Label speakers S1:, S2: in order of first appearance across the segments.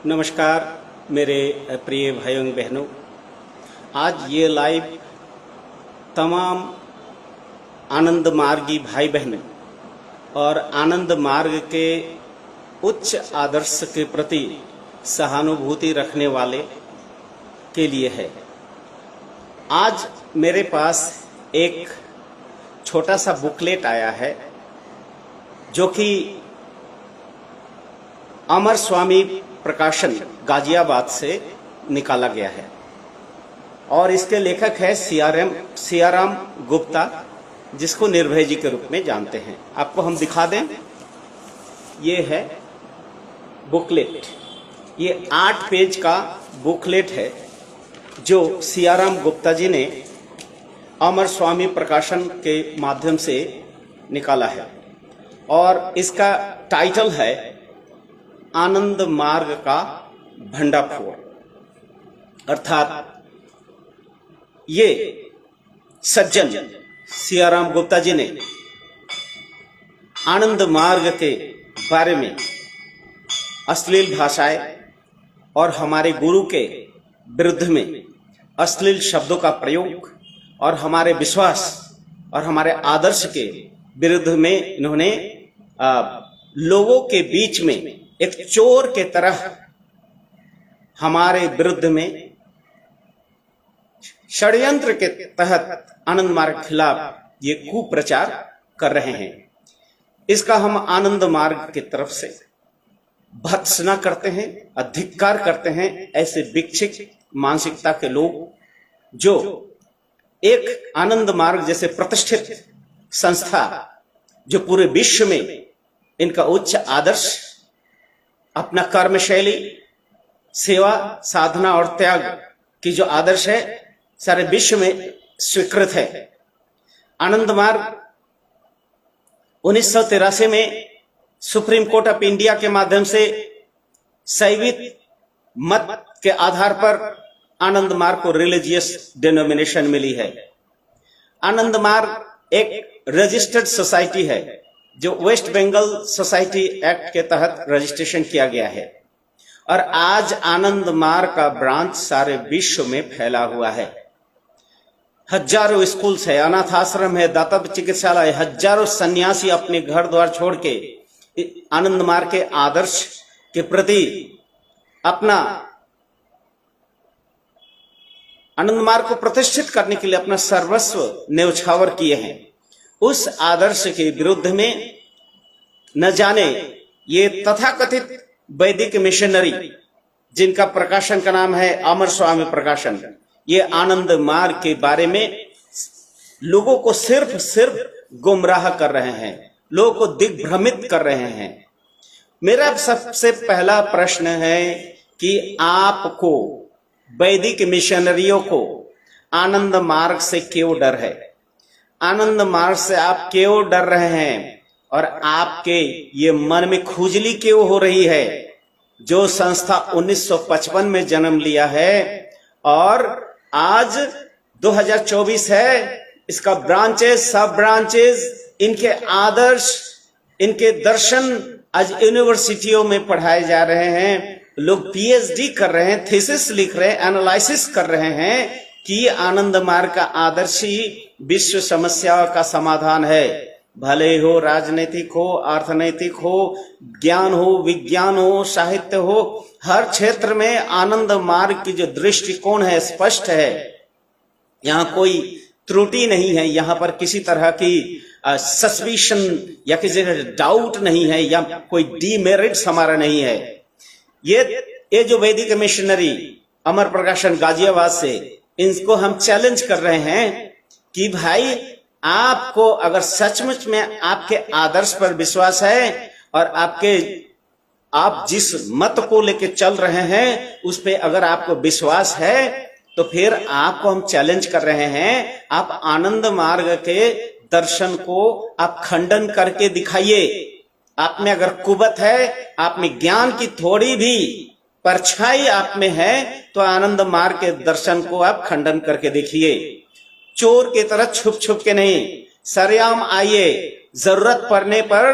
S1: नमस्कार मेरे प्रिय भाइयों बहनों। आज ये लाइव तमाम आनंद मार्गी भाई बहन और आनंद मार्ग के उच्च आदर्श के प्रति सहानुभूति रखने वाले के लिए है। आज मेरे पास एक छोटा सा बुकलेट आया है जो कि अमर स्वामी प्रकाशन गाजियाबाद से निकाला गया है और इसके लेखक है सियाराम गुप्ता, जिसको निर्भय जी के रूप में जानते हैं। आपको हम दिखा दें, ये है बुकलेट। ये 8 पेज का बुकलेट है जो सियाराम गुप्ता जी ने अमर स्वामी प्रकाशन के माध्यम से निकाला है और इसका टाइटल है आनंद मार्ग का भंडाफोड़। अर्थात ये सज्जन सियाराम गुप्ता जी ने आनंद मार्ग के बारे में अश्लील भाषाएं और हमारे गुरु के विरुद्ध में अश्लील शब्दों का प्रयोग और हमारे विश्वास और हमारे आदर्श के विरुद्ध में इन्होंने लोगों के बीच में एक चोर के तरह हमारे विरुद्ध में षड्यंत्र के तहत आनंद मार्ग के खिलाफ ये कुप्रचार कर रहे हैं। इसका हम आनंद मार्ग की तरफ से भत्सना करते हैं, अधिकार करते हैं। ऐसे विक्षिप्त मानसिकता के लोग जो एक आनंद मार्ग जैसे प्रतिष्ठित संस्था जो पूरे विश्व में इनका उच्च आदर्श, अपना कर्म शैली, सेवा, साधना और त्याग की जो आदर्श है, सारे विश्व में स्वीकृत है। आनंद मार्ग 1983 में सुप्रीम कोर्ट ऑफ इंडिया के माध्यम से शैवित मत के आधार पर आनंद मार्ग को रिलीजियस डिनोमिनेशन मिली है। आनंद मार्ग एक रजिस्टर्ड सोसाइटी है जो वेस्ट बंगाल सोसाइटी एक्ट के तहत रजिस्ट्रेशन किया गया है और आज आनंद मार्ग का ब्रांच सारे विश्व में फैला हुआ है। हजारों स्कूल्स है, अनाथ आश्रम है, दातव्य चिकित्सालय, हजारों सन्यासी अपने घर द्वार छोड़ के आनंद मार्ग के आदर्श के प्रति अपना आनंद मार्ग को प्रतिष्ठित करने के लिए अपना सर्वस्व न्यौछावर किए हैं। उस आदर्श के विरुद्ध में न जाने ये तथाकथित वैदिक मिशनरी, जिनका प्रकाशन का नाम है अमर स्वामी प्रकाशन, ये आनंद मार्ग के बारे में लोगों को सिर्फ गुमराह कर रहे हैं, लोगों को दिग्भ्रमित कर रहे हैं। मेरा सबसे पहला प्रश्न है कि आपको, वैदिक मिशनरियों को आनंद मार्ग से क्यों डर है? आनंद मार्ग से आप क्यों डर रहे हैं और आपके ये मन में खुजली क्यों हो रही है? जो संस्था 1955 में जन्म लिया है और आज 2024 है, इसका ब्रांचेस, सब ब्रांचेस, इनके आदर्श, इनके दर्शन आज यूनिवर्सिटियों में पढ़ाए जा रहे हैं। लोग पीएचडी कर रहे हैं, थीसिस लिख रहे हैं, एनालिसिस कर रहे हैं कि आनंद मार्ग का आदर्श ही विश्व समस्याओं का समाधान है। भले हो राजनीतिक हो, अर्थनैतिक हो, ज्ञान हो, विज्ञान हो, साहित्य हो, हर क्षेत्र में आनंद मार्ग की जो दृष्टिकोण है स्पष्ट है। यहाँ कोई त्रुटि नहीं है, यहाँ पर किसी तरह की सस्पिशन या किसी डाउट नहीं है या कोई डीमेरिट्स हमारा नहीं है। ये जो वैदिक मिशनरी अमर प्रकाशन गाजियाबाद से, इनको हम चैलेंज कर रहे हैं कि भाई, आपको अगर सचमुच में आपके आदर्श पर विश्वास है और आप जिस मत को लेके चल रहे हैं उस पे अगर आपको विश्वास है, तो फिर आपको हम चैलेंज कर रहे हैं, आप आनंद मार्ग के दर्शन को आप खंडन करके दिखाइए। आप में अगर कुवत है, आप में ज्ञान की थोड़ी भी परछाई आप में है, तो आनंद मार्ग के दर्शन को आप खंडन करके देखिए। चोर की तरह छुप छुप के नहीं, सरेआम आइए। जरूरत पड़ने पर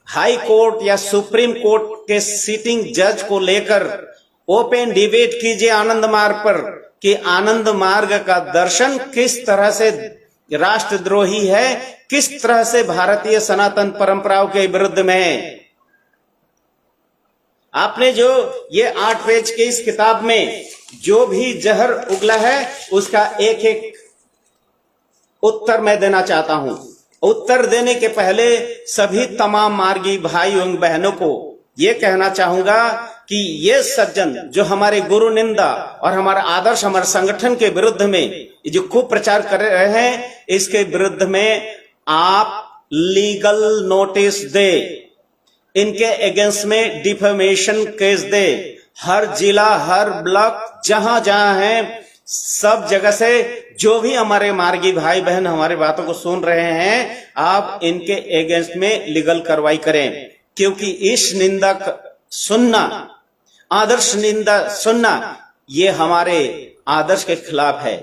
S1: हाई कोर्ट या सुप्रीम कोर्ट के सिटिंग जज को लेकर ओपन डिबेट कीजिए आनंद मार्ग पर कि आनंद मार्ग का दर्शन किस तरह से राष्ट्रद्रोही है, किस तरह से भारतीय सनातन परंपराओं के विरुद्ध में है। आपने जो ये 8 पेज की इस किताब में जो भी जहर उगला है उसका एक एक उत्तर मैं देना चाहता हूं। उत्तर देने के पहले सभी तमाम मार्गी भाई एवं बहनों को ये कहना चाहूंगा कि ये सज्जन जो हमारे गुरु निंदा और हमारा आदर्श हमारे संगठन के विरुद्ध में जो खूब प्रचार कर रहे हैं, इसके विरुद्ध में आप लीगल नोटिस दे, इनके अगेंस्ट में डिफेमेशन केस दे। हर जिला, हर ब्लॉक, जहां जहां है, सब जगह से जो भी हमारे मार्गी भाई बहन हमारे बातों को सुन रहे हैं, आप इनके अगेंस्ट में लीगल कार्रवाई करें, क्योंकि इस निंदा सुनना, आदर्श निंदा सुनना, ये हमारे आदर्श के खिलाफ है।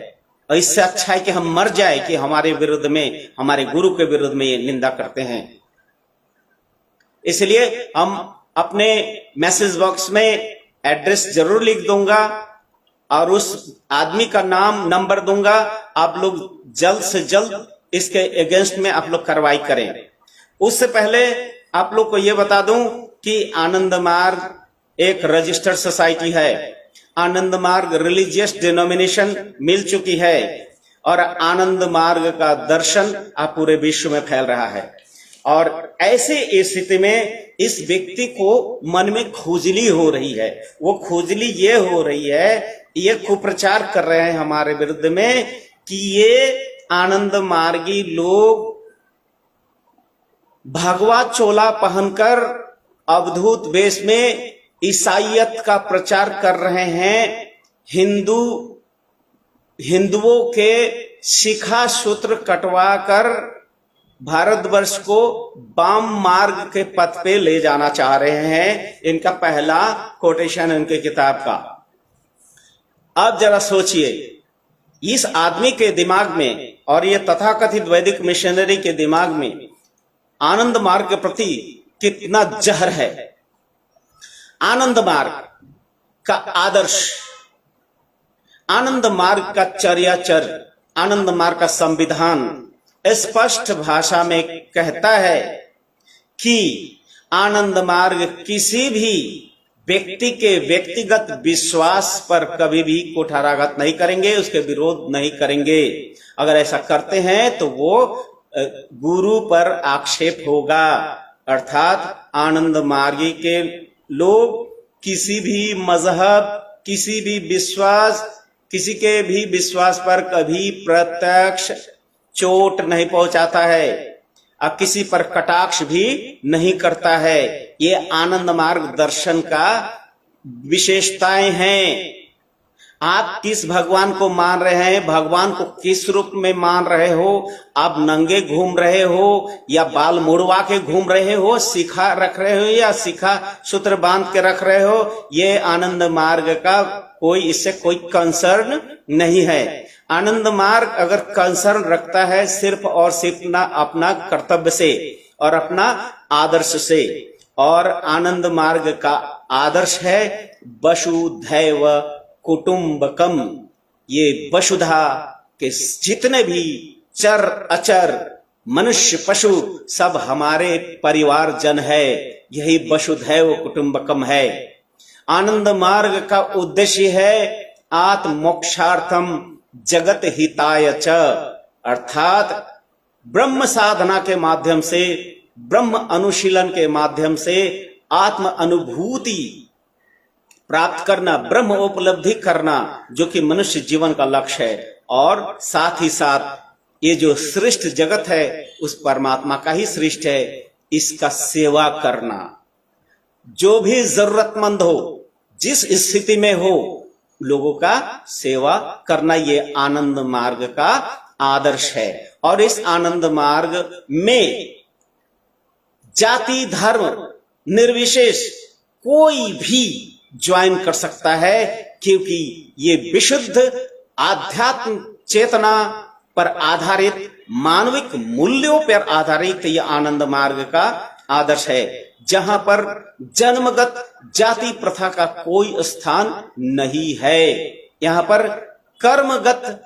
S1: और इससे अच्छा है कि हम मर जाए कि हमारे विरुद्ध में, हमारे गुरु के विरुद्ध में ये निंदा करते हैं। इसलिए हम अपने मैसेज बॉक्स में एड्रेस जरूर लिख दूंगा और उस आदमी का नाम, नंबर दूंगा। आप लोग जल्द से जल्द इसके अगेंस्ट में आप लोग कार्रवाई करें। उससे पहले आप लोग को यह बता दूं कि आनंद मार्ग एक रजिस्टर्ड सोसाइटी है। आनंद मार्ग रिलीजियस डिनोमिनेशन मिल चुकी है और आनंद मार्ग का दर्शन आप पूरे विश्व में फैल रहा है। और ऐसे स्थिति में इस व्यक्ति को मन में खुजली हो रही है। वो खुजली ये हो रही है, ये कुप्रचार कर रहे हैं हमारे विरुद्ध में कि ये आनंद मार्गी लोग भगवा चोला पहनकर अवधूत वेश में ईसाईयत का प्रचार कर रहे हैं। हिंदुओं के शिखा सूत्र कटवाकर भारतवर्ष को वाम मार्ग के पथ पे ले जाना चाह रहे हैं। इनका पहला कोटेशन है उनके किताब का। अब जरा सोचिए, इस आदमी के दिमाग में और ये तथाकथित वैदिक मिशनरी के दिमाग में आनंद मार्ग के प्रति कितना जहर है। आनंद मार्ग का आदर्श, आनंद मार्ग का चर्याचर्य, आनंद मार्ग का संविधान स्पष्ट भाषा में कहता है कि आनंद मार्ग किसी भी व्यक्ति के व्यक्तिगत विश्वास पर कभी भी कुठाराघात नहीं करेंगे, उसके विरोध नहीं करेंगे। अगर ऐसा करते हैं तो वो गुरु पर आक्षेप होगा। अर्थात आनंद मार्गी के लोग किसी भी मजहब, किसी भी विश्वास, किसी के भी विश्वास पर कभी प्रत्यक्ष चोट नहीं पहुंचाता है, अब किसी पर कटाक्ष भी नहीं करता है। ये आनंद मार्ग दर्शन का विशेषताएं हैं। आप किस भगवान को मान रहे हैं, भगवान को किस रूप में मान रहे हो, आप नंगे घूम रहे हो या बाल मुड़वा के घूम रहे हो, शिखा रख रहे हो या शिखा सूत्र बांध के रख रहे हो, ये आनंद मार्ग का कोई, इससे कोई कंसर्न नहीं है। आनंद मार्ग अगर कंसर्न रखता है सिर्फ और सिर्फ अपना कर्तव्य से और अपना आदर्श से, और आनंद मार्ग का आदर्श है वसुधैव कुटुंबकम। ये वसुधा के जितने भी चर अचर मनुष्य पशु सब हमारे परिवारजन है, यही वसुधैव कुटुंबकम है। आनंद मार्ग का उद्देश्य है आत्मोक्षार्थम जगत हिताय च, अर्थात ब्रह्म साधना के माध्यम से, ब्रह्म अनुशीलन के माध्यम से आत्म अनुभूति प्राप्त करना, ब्रह्म उपलब्धि करना, जो कि मनुष्य जीवन का लक्ष्य है। और साथ ही साथ ये जो सृष्ट जगत है उस परमात्मा का ही सृष्ट है, इसका सेवा करना। जो भी जरूरतमंद हो, जिस स्थिति में हो, लोगों का सेवा करना, ये आनंद मार्ग का आदर्श है। और इस आनंद मार्ग में जाति धर्म निर्विशेष कोई भी ज्वाइन कर सकता है, क्योंकि ये विशुद्ध आध्यात्म चेतना पर आधारित, मानविक मूल्यों पर आधारित ये आनंद मार्ग का आदर्श है। जहां पर जन्मगत जाति प्रथा का कोई स्थान नहीं है। यहां पर कर्मगत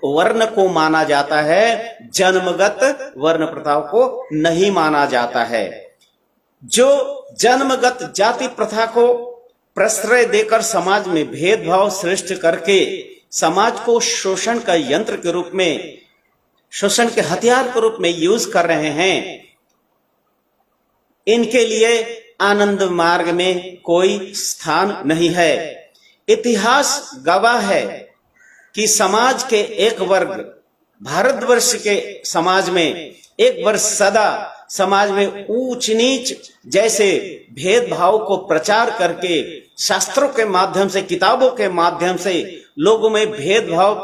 S1: वर्ण को माना जाता है, जन्मगत वर्ण प्रथा को नहीं माना जाता है। जो जन्मगत जाति प्रथा को प्रश्रय देकर समाज में भेदभाव सृष्टि करके समाज को शोषण का यंत्र के रूप में, शोषण के हथियार के रूप में यूज कर रहे हैं, इनके लिए आनंद मार्ग में कोई स्थान नहीं है। इतिहास गवाह है कि समाज के एक वर्ग, भारतवर्ष के समाज में एक वर्ग सदा समाज में ऊंच नीच जैसे भेदभाव को प्रचार करके, शास्त्रों के माध्यम से, किताबों के माध्यम से लोगों में भेदभाव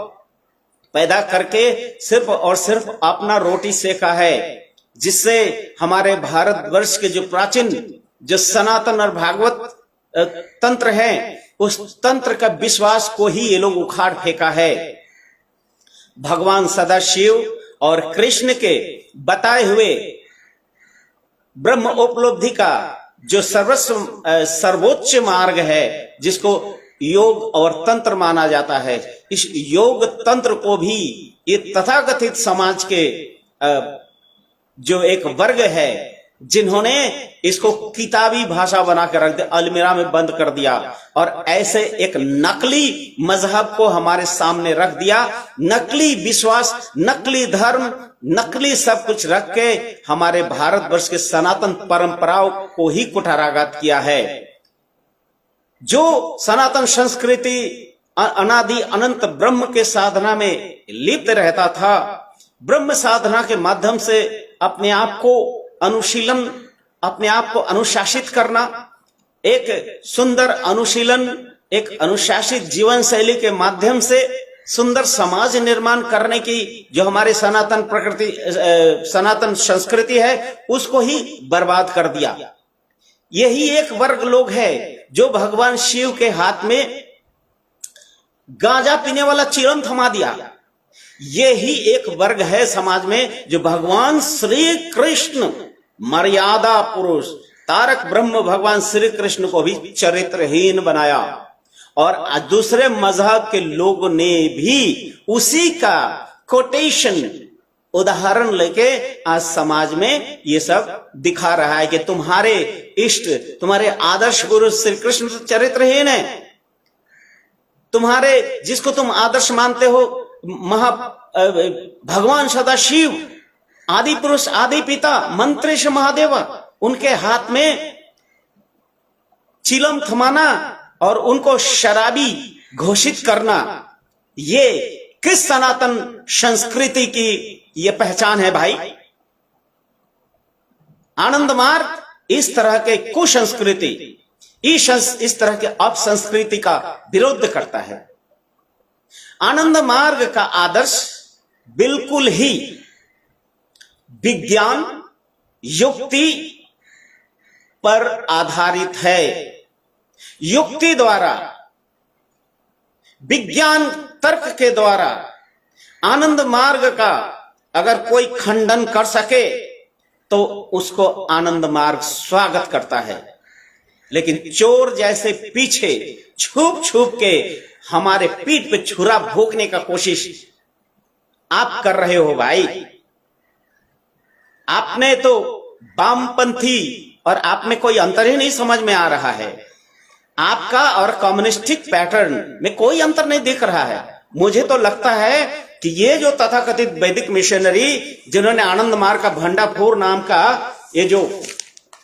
S1: पैदा करके सिर्फ और सिर्फ अपना रोटी सेका है, जिससे हमारे भारतवर्ष के जो प्राचीन, जो सनातन और भागवत तंत्र है, उस तंत्र का विश्वास को ही ये लोग उखाड़ फेंका है। भगवान सदाशिव और कृष्ण के बताए हुए ब्रह्म उपलब्धि का जो सर्वोच्च मार्ग है, जिसको योग और तंत्र माना जाता है, इस योग तंत्र को भी ये तथाकथित समाज के जो एक वर्ग है, जिन्होंने इसको किताबी भाषा बना कर रख दिया, अलमीरा में बंद कर दिया और ऐसे एक नकली मजहब को हमारे सामने रख दिया, नकली विश्वास, नकली धर्म, नकली सब कुछ रख के हमारे भारतवर्ष के सनातन परंपराओं को ही कुठाराघात किया है। जो सनातन संस्कृति अनादि अनंत ब्रह्म के साधना में लिप्त रहता था, ब्रह्म साधना के माध्यम से अपने आप को अनुशीलन, अपने आप को अनुशासित करना, एक सुंदर अनुशीलन, एक अनुशासित जीवन शैली के माध्यम से सुंदर समाज निर्माण करने की जो हमारे सनातन प्रकृति, सनातन संस्कृति है, उसको ही बर्बाद कर दिया। यही एक वर्ग लोग है जो भगवान शिव के हाथ में गांजा पीने वाला चिलम थमा दिया। यही एक वर्ग है समाज में जो भगवान श्री कृष्ण, मर्यादा पुरुष, तारक ब्रह्म भगवान श्री कृष्ण को भी चरित्रहीन बनाया, और दूसरे मजहब के लोगों ने भी उसी का कोटेशन, उदाहरण लेके आज समाज में ये सब दिखा रहा है कि तुम्हारे इष्ट, तुम्हारे आदर्श गुरु श्री कृष्ण तो चरित्रहीन है, तुम्हारे जिसको तुम आदर्श मानते हो भगवान सदाशिव, आदि पुरुष, आदि पिता, मंत्रेश महादेवा, उनके हाथ में चिलम थमाना और उनको शराबी घोषित करना, ये किस सनातन संस्कृति की ये पहचान है भाई? आनंद मार्ग इस तरह के कुसंस्कृति, इस तरह के अपसंस्कृति का विरोध करता है। आनंद मार्ग का आदर्श बिल्कुल ही विज्ञान, युक्ति पर आधारित है। युक्ति द्वारा, विज्ञान तर्क के द्वारा आनंद मार्ग का अगर कोई खंडन कर सके तो उसको आनंद मार्ग स्वागत करता है। लेकिन चोर जैसे पीछे छुप छुप के हमारे पीठ पे छुरा भोंकने का कोशिश आप कर रहे हो भाई। आपने तो वामपंथी और आप में कोई अंतर ही नहीं समझ में आ रहा है। आपका और कम्युनिस्टिक पैटर्न में कोई अंतर नहीं दिख रहा है। मुझे तो लगता है कि ये जो तथाकथित वैदिक मिशनरी, जिन्होंने आनंद मार्ग का भंडाफोर नाम का ये जो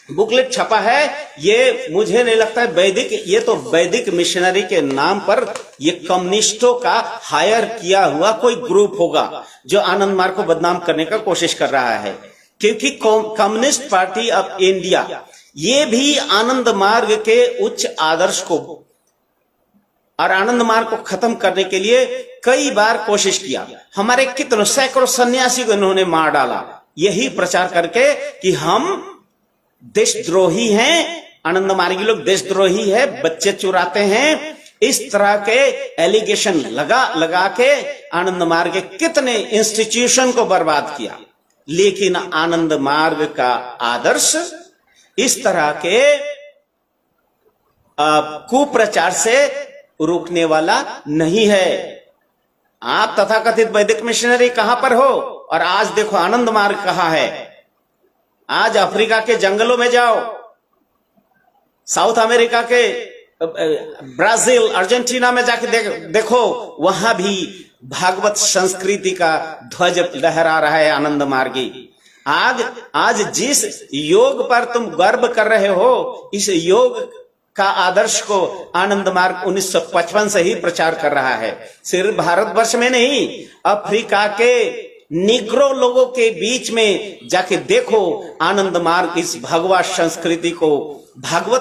S1: बुकलेट छपा है, ये मुझे नहीं लगता है वैदिक, ये तो वैदिक मिशनरी के नाम पर ये कम्युनिस्टों का हायर किया हुआ कोई ग्रुप होगा जो आनंद मार्ग को बदनाम करने का कोशिश कर रहा है। क्योंकि कम्युनिस्ट पार्टी ऑफ इंडिया ये भी आनंद मार्ग के उच्च आदर्श को और आनंद मार्ग को खत्म करने के लिए कई बार कोशिश किया। हमारे कितने सैकड़ों सन्यासी को इन्होंने मार डाला, यही प्रचार करके कि हम देशद्रोही हैं, आनंद मार्गी लोग देशद्रोही है, बच्चे चुराते हैं, इस तरह के एलिगेशन लगा के आनंद मार्ग के कितने इंस्टीट्यूशन को बर्बाद किया। लेकिन आनंद मार्ग का आदर्श इस तरह के कुप्रचार से रोकने वाला नहीं है। आप तथाकथित वैदिक मिशनरी कहां पर हो, और आज देखो आनंद मार्ग कहां है। आज अफ्रीका के जंगलों में जाओ, साउथ अमेरिका के ब्राजील, अर्जेंटीना में जाके देखो, वहां भी भागवत संस्कृति का ध्वज लहरा रहा है आनंद मार्गी। आज जिस योग पर तुम गर्व कर रहे हो, इस योग का आदर्श को आनंद मार्ग 1955 से ही प्रचार कर रहा है। सिर्फ भारतवर्ष में नहीं, अफ्रीका के निग्रो लोगों के बीच में जाके देखो, आनंद मार्ग इस भगवत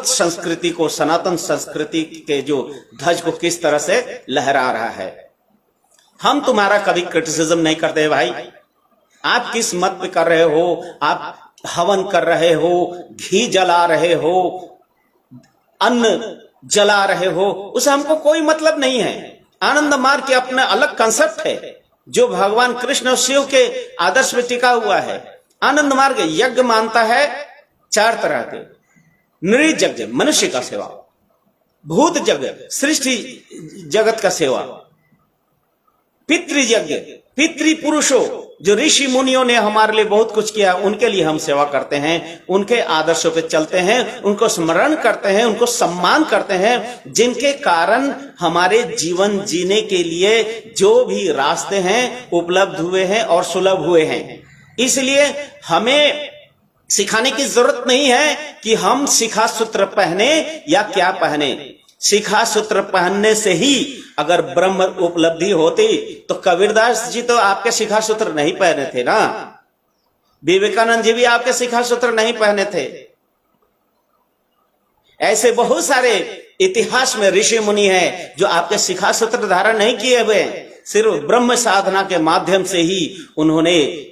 S1: संस्कृति को, सनातन संस्कृति के जो ध्वज को किस तरह से लहरा रहा है। हम तुम्हारा कभी क्रिटिसिज्म नहीं करते भाई। आप किस मत पे कर रहे हो, आप हवन कर रहे हो, घी जला रहे हो, अन्न जला रहे हो, उससे हमको कोई मतलब नहीं है। आनंद मार्ग के अपना अलग कंसेप्ट है जो भगवान कृष्ण और शिव के आदर्श में टिका हुआ है। आनंद मार्ग यज्ञ मानता है 4 तरह के। नृ यज्ञ, मनुष्य का सेवा, भूत यज्ञ, सृष्टि जगत का सेवा, पितृ यज्ञ, पितृ पुरुषों जो ऋषि मुनियों ने हमारे लिए बहुत कुछ किया, उनके लिए हम सेवा करते हैं, उनके आदर्शों पे चलते हैं, उनको स्मरण करते हैं, उनको सम्मान करते हैं, जिनके कारण हमारे जीवन जीने के लिए जो भी रास्ते हैं उपलब्ध हुए हैं और सुलभ हुए हैं। इसलिए हमें सिखाने की जरूरत नहीं है कि हम शिखा सूत्र पहने या क्या पहने। शिखा सूत्र पहनने से ही अगर ब्रह्म उपलब्धि होती तो कबीरदास जी तो आपके शिखा सूत्र नहीं पहने थे ना, विवेकानंद जी भी आपके शिखा सूत्र नहीं पहने थे। ऐसे बहुत सारे इतिहास में ऋषि मुनि हैं जो आपके शिखा सूत्र धारण नहीं किए हुए, सिर्फ ब्रह्म साधना के माध्यम से ही उन्होंने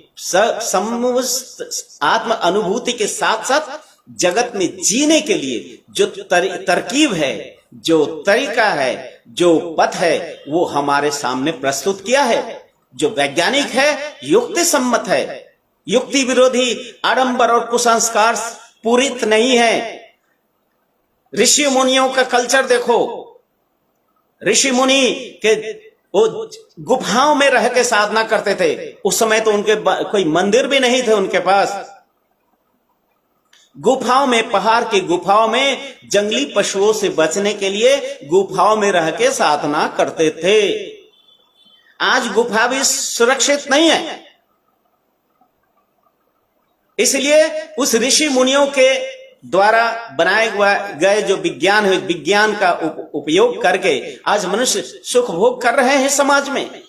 S1: आत्म अनुभूति के साथ साथ जगत में जीने के लिए जो तरकीब है, जो तरीका है, जो पथ है, वो हमारे सामने प्रस्तुत किया है, जो वैज्ञानिक है, युक्ति सम्मत है, युक्ति विरोधी आडंबर और कुसंस्कार पूरित नहीं है। ऋषि मुनियों का कल्चर देखो, ऋषि मुनि के वो गुफाओं में रह के साधना करते थे। उस समय तो उनके कोई मंदिर भी नहीं थे उनके पास। गुफाओं में, पहाड़ की गुफाओं में जंगली पशुओं से बचने के लिए गुफाओं में रह के साधना करते थे। आज गुफा भी सुरक्षित नहीं है। इसलिए उस ऋषि मुनियों के द्वारा बनाए गए जो विज्ञान है, विज्ञान का उपयोग करके आज मनुष्य सुख भोग कर रहे हैं समाज में,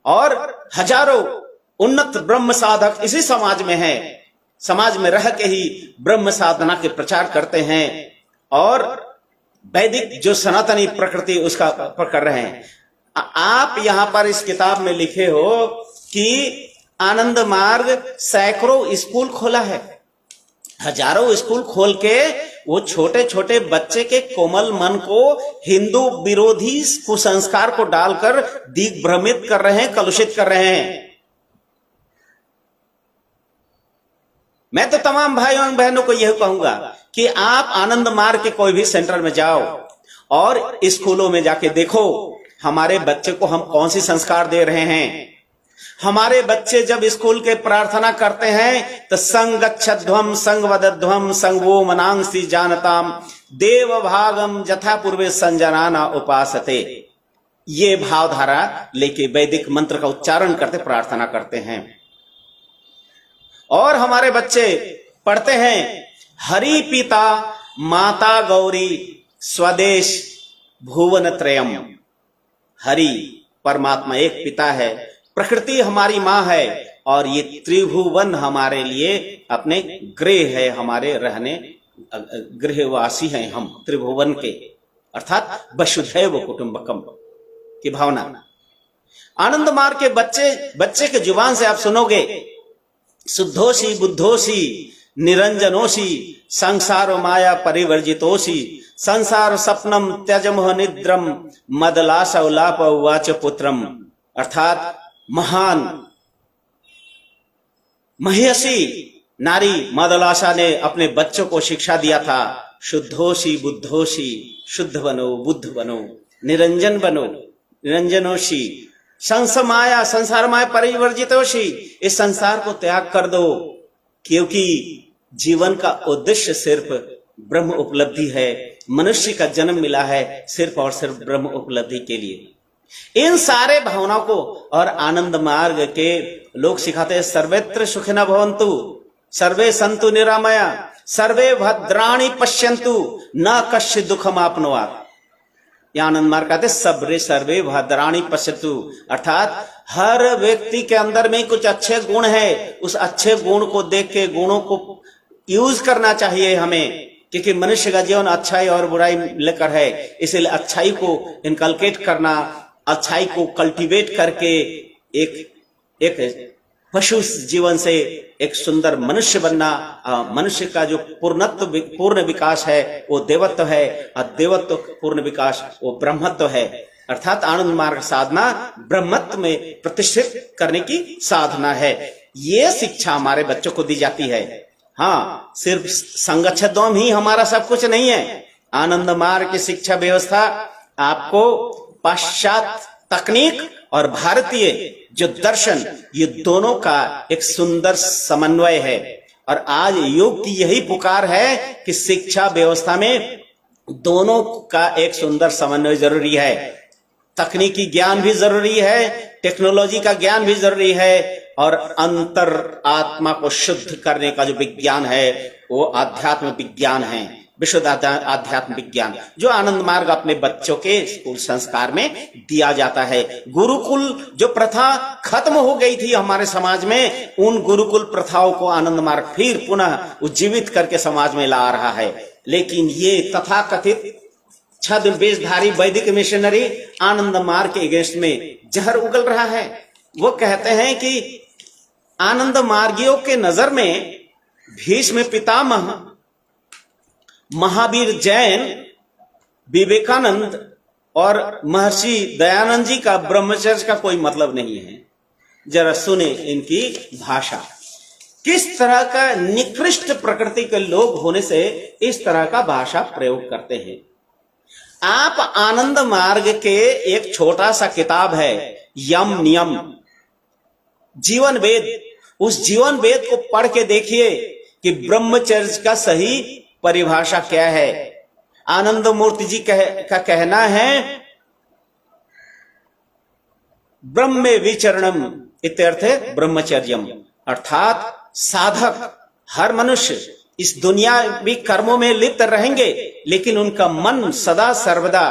S1: और हजारों उन्नत ब्रह्म साधक इसी समाज में हैं। समाज में रह के ही ब्रह्म साधना के प्रचार करते हैं और वैदिक जो सनातनी प्रकृति उसका कर रहे हैं। आप यहां पर इस किताब में लिखे हो कि आनंद मार्ग सैकड़ों स्कूल खोला है, हजारों स्कूल खोल के वो छोटे छोटे बच्चे के कोमल मन को हिंदू विरोधी कुसंस्कार को डालकर दिग्भ्रमित कर रहे हैं, कलुषित कर रहे हैं। मैं तो तमाम भाइयों और बहनों को यह कहूंगा कि आप आनंद मार्ग के कोई भी सेंटर में जाओ और स्कूलों में जाके देखो हमारे बच्चे को हम कौन सी संस्कार दे रहे हैं। हमारे बच्चे जब स्कूल के प्रार्थना करते हैं तो संगच्छध्वम संगवदध्वम संगवो मनांसी जानताम देव भागम जथा पूर्वे संजनाना उपासते, ये भावधारा लेके वैदिक मंत्र का उच्चारण करते प्रार्थना करते हैं। और हमारे बच्चे पढ़ते हैं हरि पिता माता गौरी स्वदेश भुवन त्रयम। हरि परमात्मा एक पिता है, प्रकृति हमारी मां है, और ये त्रिभुवन हमारे लिए अपने गृह है, हमारे रहने गृहवासी हैं हम त्रिभुवन के, अर्थात वसुधैव कुटुंबकम की भावना। आनंद मार्ग के बच्चे के जुबान से आप सुनोगे शुद्धोसी बुद्धोसी निरंजनोसी संसार माया परिवर्जितोसी संसार सपनम त्यजमह निद्रम मदलासौलाप उवाच पुत्रम, अर्थात महान महिषी नारी मदलाशा ने अपने बच्चों को शिक्षा दिया था, शुद्धोषी बुद्धोषी, शुद्ध बनो बुद्ध बनो, निरंजन बनो निरंजनोषी, संसमाया संसार माया परिवर्जितोषी, इस संसार को त्याग कर दो, क्योंकि जीवन का उद्देश्य सिर्फ ब्रह्म उपलब्धि है। मनुष्य का जन्म मिला है सिर्फ और सिर्फ ब्रह्म उपलब्धि के लिए। इन सारे भावनाओं को और आनंद मार्ग के लोग सिखाते हैं, सर्वत्र सुखिनः भवन्तु, सर्वे सन्तु निरामया, सर्वे भद्राणि पश्यन्तु, न कश्चित् दुःखम् आपनुयात्। आनंद मार्ग कहते सर्वे सर्वे भद्राणि पश्यन्तु, अर्थात हर व्यक्ति के अंदर में कुछ अच्छे गुण है, उस अच्छे गुण को देख के गुणों को यूज करना चाहिए हमें, क्योंकि मनुष्य का जीवन अच्छाई और बुराई लेकर है। इसलिए अच्छाई को इनकलकेट करना, अच्छाई को कल्टीवेट करके एक पशु जीवन से एक सुंदर मनुष्य बनना, मनुष्य का जो पूर्ण विकास है वो देवत्व है, और देवत्व पूर्ण विकास वो ब्रह्मत्व है। अर्थात आनंद मार्ग साधना ब्रह्मत्व में प्रतिष्ठित करने की साधना है। ये शिक्षा हमारे बच्चों को दी जाती है। हाँ, सिर्फ संगच्छध्वम ही हमारा सब कुछ नहीं है। आनंद मार्ग की शिक्षा व्यवस्था आपको पाश्चात्य तकनीक और भारतीय जो दर्शन, ये दोनों का एक सुंदर समन्वय है। और आज युग की यही पुकार है कि शिक्षा व्यवस्था में दोनों का एक सुंदर समन्वय जरूरी है। तकनीकी ज्ञान भी जरूरी है, टेक्नोलॉजी का ज्ञान भी जरूरी है, और अंतर आत्मा को शुद्ध करने का जो विज्ञान है वो आध्यात्म विज्ञान है, विशुद्ध आध्यात्म विज्ञान, जो आनंद मार्ग अपने बच्चों के स्कूल संस्कार में दिया जाता है। गुरुकुल जो प्रथा खत्म हो गई थी हमारे समाज में, उन गुरुकुल प्रथाओं को आनंद मार्ग फिर पुनः उज्जीवित करके समाज में ला रहा है। लेकिन ये तथाकथित छद्म वेशधारी वैदिक मिशनरी आनंद मार्ग के अगेंस्ट में जहर उगल रहा है। वो कहते हैं कि आनंद मार्गियों के नजर में भीष्म पितामह, महावीर जैन, विवेकानंद और महर्षि दयानंद जी का ब्रह्मचर्य का कोई मतलब नहीं है। जरा सुने इनकी भाषा, किस तरह का निकृष्ट प्रकृति के लोग होने से इस तरह का भाषा प्रयोग करते हैं। आप आनंद मार्ग के एक छोटा सा किताब है यम नियम, जीवन वेद, उस जीवन वेद को पढ़ के देखिए कि ब्रह्मचर्य का सही परिभाषा क्या है। आनंद मूर्ति जी का कहना है ब्रह्म विचरणम इत्यर्थे ब्रह्मचर्यम, अर्थात साधक हर मनुष्य इस दुनियावी कर्मों में लिप्त रहेंगे, लेकिन उनका मन सदा सर्वदा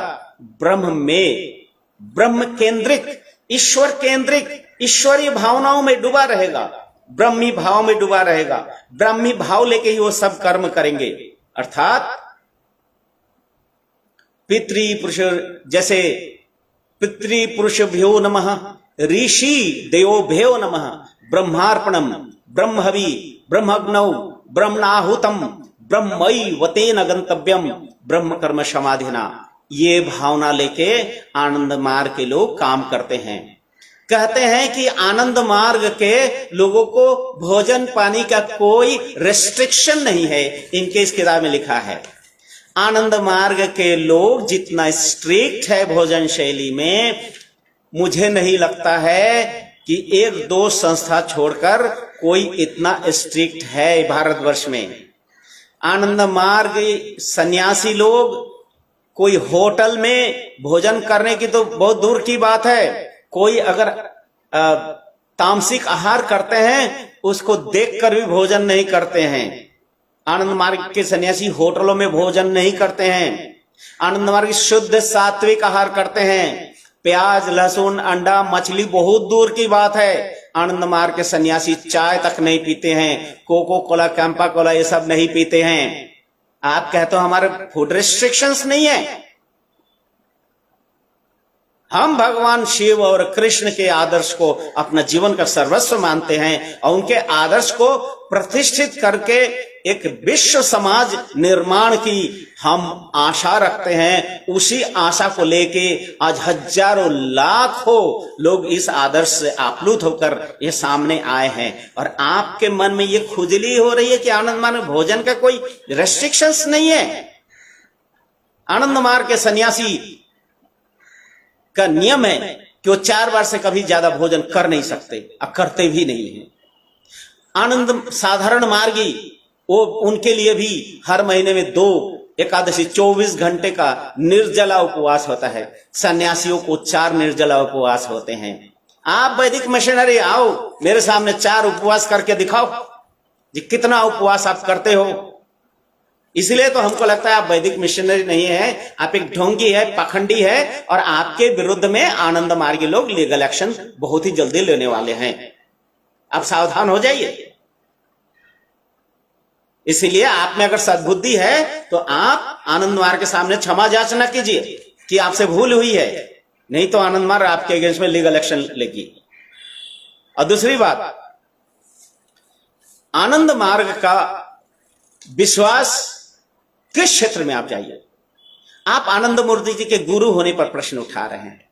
S1: ब्रह्म में, ब्रह्म केंद्रित, ईश्वर केंद्रित, ईश्वरीय भावनाओं में डूबा रहेगा, ब्रह्मी भाव में डूबा रहेगा। ब्रह्मी भाव लेके ही वो सब कर्म करेंगे। अर्थात पितृपुरुष, जैसे पितृपुरुषभ्यो नमः, ऋषि देवोभ्यो नमः, ब्रह्मार्पणम, ब्रह्महवि, ब्रह्मग्नौ, ब्रह्मणाहुतम, ब्रह्मैवतेन गंतव्यम, ब्रह्म कर्म समाधिना। ये भावना लेके आनंद मार्ग के लोग काम करते हैं। कहते हैं कि आनंद मार्ग के लोगों को भोजन पानी का कोई रेस्ट्रिक्शन नहीं है, इनके इस किताब में लिखा है। आनंद मार्ग के लोग जितना स्ट्रिक्ट है भोजन शैली में, मुझे नहीं लगता है कि एक दो संस्था छोड़कर कोई इतना स्ट्रिक्ट है भारतवर्ष में। आनंद मार्ग सन्यासी लोग कोई होटल में भोजन करने की तो बहुत दूर की बात है, कोई अगर तामसिक आहार करते हैं उसको देखकर भी भोजन नहीं करते हैं। आनंद मार्ग के सन्यासी होटलों में भोजन नहीं करते हैं। आनंद मार्ग शुद्ध सात्विक आहार करते हैं। प्याज, लहसुन, अंडा, मछली बहुत दूर की बात है। आनंद मार्ग के सन्यासी चाय तक नहीं पीते हैं, कोको कोला, कैंपा कोला ये सब नहीं पीते हैं। आप कहते हो हमारे फूड रिस्ट्रिक्शंस नहीं है, हम भगवान शिव और कृष्ण के आदर्श को अपना जीवन का सर्वस्व मानते हैं और उनके आदर्श को प्रतिष्ठित करके एक विश्व समाज निर्माण की हम आशा रखते हैं। उसी आशा को लेके आज हजारों लाखों लोग इस आदर्श से आप्लुत होकर ये सामने आए हैं। और आपके मन में ये खुजली हो रही है कि आनंद मार्ग में भोजन का कोई रेस्ट्रिक्शंस नहीं है। आनंद मार्ग के सन्यासी का नियम है कि वो 4 बार से कभी ज्यादा भोजन कर नहीं सकते और करते भी नहीं है। आनंद साधारण मार्गी वो उनके लिए भी हर महीने में 2 एकादशी 24 घंटे का निर्जला उपवास होता है। सन्यासियों को 4 निर्जला उपवास होते हैं। आप वैदिक मिशनरी आओ, मेरे सामने 4 उपवास करके दिखाओ जी कितना उपवास आप करते हो। इसलिए तो हमको लगता है आप वैदिक मिशनरी नहीं है, आप एक ढोंगी है, पाखंडी है। और आपके विरुद्ध में आनंद मार्गी लोग लीगल एक्शन बहुत ही जल्दी लेने वाले हैं। आप सावधान हो जाइए। इसीलिए आप में अगर सद्बुद्धि है तो आप आनंद मार्ग के सामने क्षमा याचना कीजिए कि आपसे भूल हुई है, नहीं तो आनंद मार्ग आपके अगेंस्ट में लीगल एक्शन लेगी। और दूसरी बात, आनंद मार्ग का विश्वास किस क्षेत्र में आप जाइए। आप आनंद मूर्ति जी के गुरु होने पर प्रश्न उठा रहे हैं।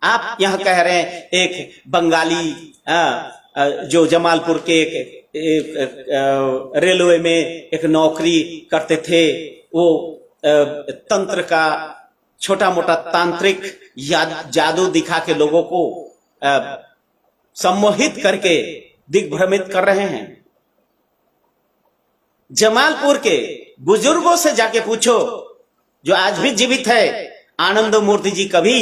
S1: आप यहां कह रहे हैं एक बंगाली जो जमालपुर के एक रेलवे में एक नौकरी करते थे, वो तंत्र का छोटा मोटा तांत्रिक जादू दिखा के लोगों को सम्मोहित करके दिग्भ्रमित कर रहे हैं। जमालपुर के बुजुर्गों से जाके पूछो जो आज भी जीवित है, आनंद मूर्ति जी कभी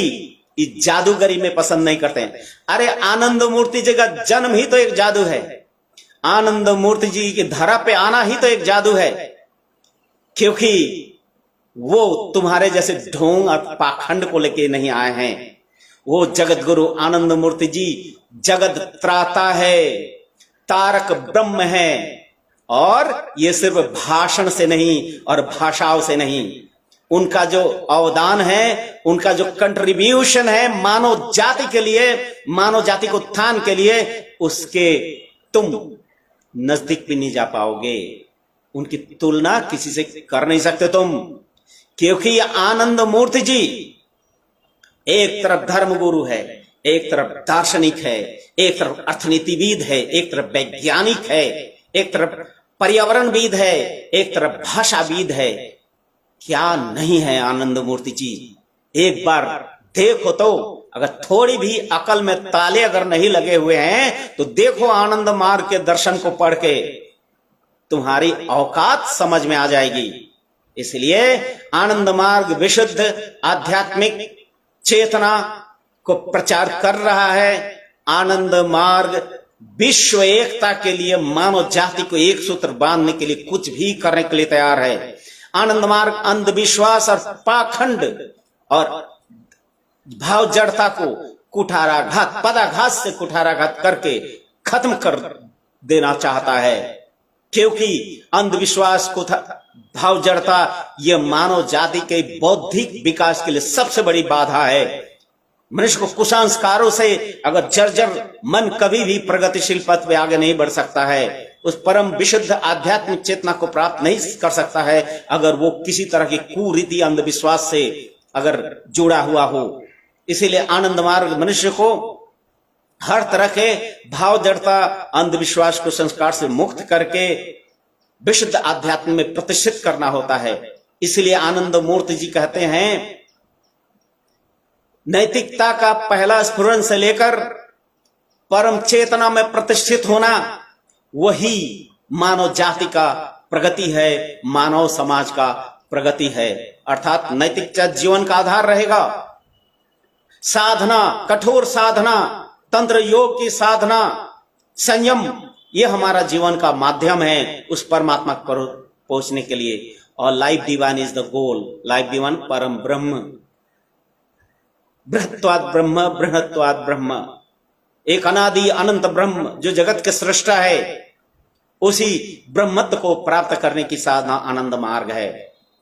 S1: इस जादूगरी में पसंद नहीं करते हैं। अरे आनंद मूर्ति जी का जन्म ही तो एक जादू है। आनंद मूर्ति जी की धरा पे आना ही तो एक जादू है, क्योंकि वो तुम्हारे जैसे ढोंग और पाखंड को लेके नहीं आए हैं। वो जगत गुरु आनंद मूर्ति जी जगत त्राता है, तारक ब्रह्म है। और ये सिर्फ भाषण से नहीं और भाषाओं से नहीं, उनका जो अवदान है, उनका जो कंट्रीब्यूशन है मानव जाति के लिए, मानव जाति को उत्थान के लिए, उसके तुम नजदीक भी नहीं जा पाओगे। उनकी तुलना किसी से कर नहीं सकते तुम, क्योंकि ये आनंद मूर्ति जी एक तरफ धर्म गुरु है, एक तरफ दार्शनिक है, एक तरफ अर्थनीतिविद है, एक तरफ वैज्ञानिक है, एक तरफ पर्यावरणविद है, एक तरफ भाषाविद है। क्या नहीं है आनंद मूर्ति जी। एक बार देखो तो, अगर थोड़ी भी अकल में ताले अगर नहीं लगे हुए हैं तो देखो आनंद मार्ग के दर्शन को पढ़ के, तुम्हारी औकात समझ में आ जाएगी। इसलिए आनंद मार्ग विशुद्ध आध्यात्मिक चेतना को प्रचार कर रहा है। आनंद मार्ग विश्व एकता के लिए, मानव जाति को एक सूत्र बांधने के लिए कुछ भी करने के लिए तैयार है। आनंद मार्ग अंधविश्वास और पाखंड और भाव जड़ता को कुठाराघात, पदाघात से कुठाराघात करके खत्म कर देना चाहता है, क्योंकि अंधविश्वास को भाव जड़ता यह मानव जाति के बौद्धिक विकास के लिए सबसे बड़ी बाधा है। मनुष्य को कुसंस्कारों से अगर जर्जर मन कभी भी प्रगतिशील पथ पे आगे नहीं बढ़ सकता है, उस परम विशुद्ध आध्यात्मिक चेतना को प्राप्त नहीं कर सकता है अगर वो किसी तरह की कुरीति अंधविश्वास से अगर जुड़ा हुआ हो। इसीलिए आनंद मार्ग मनुष्य को हर तरह के भाव जड़ता, अंधविश्वास को संस्कार से मुक्त करके विशुद्ध आध्यात्म में प्रतिष्ठित करना होता है। इसलिए आनंद मूर्ति जी कहते हैं, नैतिकता का पहला स्फुरन से लेकर परम चेतना में प्रतिष्ठित होना, वही मानव जाति का प्रगति है, मानव समाज का प्रगति है। अर्थात नैतिक जीवन का आधार रहेगा। साधना, कठोर साधना, तंत्र योग की साधना, संयम, ये हमारा जीवन का माध्यम है उस परमात्मा पर पहुंचने के लिए। और life divine is the goal. Life divine परम ब्रह्म, बृहत्वाद ब्रह्म, बृहत्वाद ब्रह्म, एक अनादि अनंत ब्रह्म जो जगत के सृष्टा है, उसी ब्रह्मत्व को प्राप्त करने की साधना आनंद मार्ग है।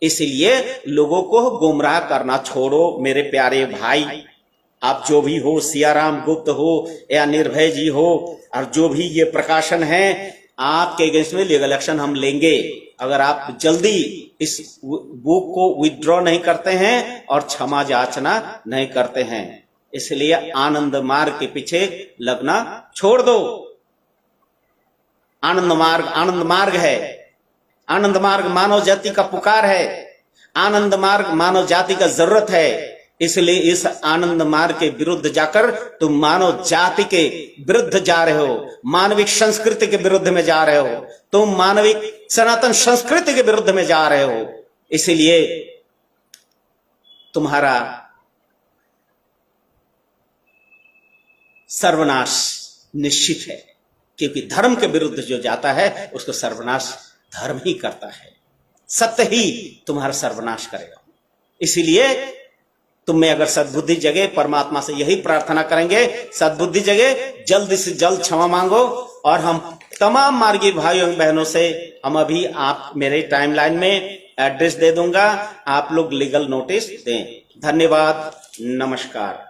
S1: इसलिए लोगों को गुमराह करना छोड़ो मेरे प्यारे भाई। आप जो भी हो, सियाराम गुप्त हो या निर्भय जी हो, और जो भी ये प्रकाशन है, आपके अगेंस्ट में लीगल एक्शन हम लेंगे अगर आप जल्दी इस बुक को विथड्रॉ नहीं करते हैं और क्षमा याचना नहीं करते हैं। इसलिए आनंद मार्ग के पीछे लगना छोड़ दो। आनंद मार्ग है। आनंद मार्ग मानव जाति का पुकार है। आनंद मार्ग मानव जाति का जरूरत है। इसलिए इस आनंद मार्ग के विरुद्ध जाकर तुम मानव जाति के विरुद्ध जा रहे हो, मानविक संस्कृति के विरुद्ध में जा रहे हो, तुम मानविक सनातन संस्कृति के विरुद्ध में जा रहे हो। इसलिए तुम्हारा सर्वनाश निश्चित है, क्योंकि धर्म के विरुद्ध जो जाता है उसको सर्वनाश धर्म ही करता है। सत्य ही तुम्हारा सर्वनाश करेगा। इसीलिए तुम में अगर सद्बुद्धि जगे, परमात्मा से यही प्रार्थना करेंगे, सद्बुद्धि जगे, जल्द से जल्द क्षमा मांगो। और हम तमाम मार्गी भाइयों बहनों से हम अभी आप मेरे टाइमलाइन में एड्रेस दे दूंगा, आप लोग लीगल नोटिस दें। धन्यवाद, नमस्कार।